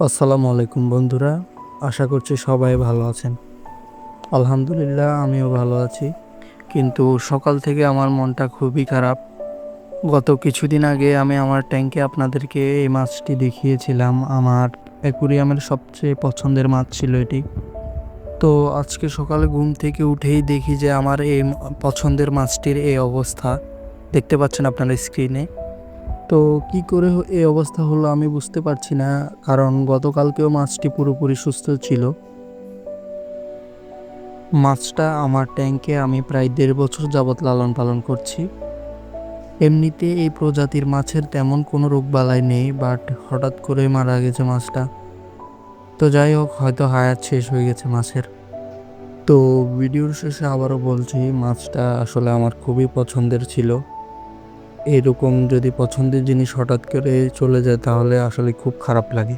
আসসালামু আলাইকুম বন্ধুরা, আশা করছি সবাই ভালো আছেন। আলহামদুলিল্লাহ আমিও ভালো আছি। কিন্তু সকাল থেকে আমার মনটা খুবই খারাপ। গত কিছুদিন আগে আমি আমার ট্যাঙ্কে আপনাদেরকে এই মাছটি দেখিয়েছিলাম। আমার অ্যাকুরিয়ামের সবচেয়ে পছন্দের মাছ ছিল এটি। তো আজকে সকালে ঘুম থেকে উঠেই দেখি যে আমার এই পছন্দের মাছটির এই অবস্থা। দেখতে পাচ্ছেন আপনারা স্ক্রিনে। তো কি করে এই অবস্থা হলো আমি বুঝতে পারছি না, কারণ গতকালকেও মাছটি পুরোপুরি সুস্থ ছিল। মাছটা আমার ট্যাঙ্কে আমি প্রায় ১.৫ বছর যাবৎ লালন পালন করছি। এমনিতে এই প্রজাতির মাছের তেমন কোনো রোগবালাই নেই, বাট হঠাৎ করে মারা গেছে মাছটা। তো যাই হোক, হয়তো হায়াত শেষ হয়ে গেছে মাছের। তো ভিডিওর শেষে আবারও বলছি, মাছটা আসলে আমার খুবই পছন্দের ছিল। এরকম যদি পছন্দের জিনিস হঠাৎ করে চলে যায় তাহলে আসলে খুব খারাপ লাগে।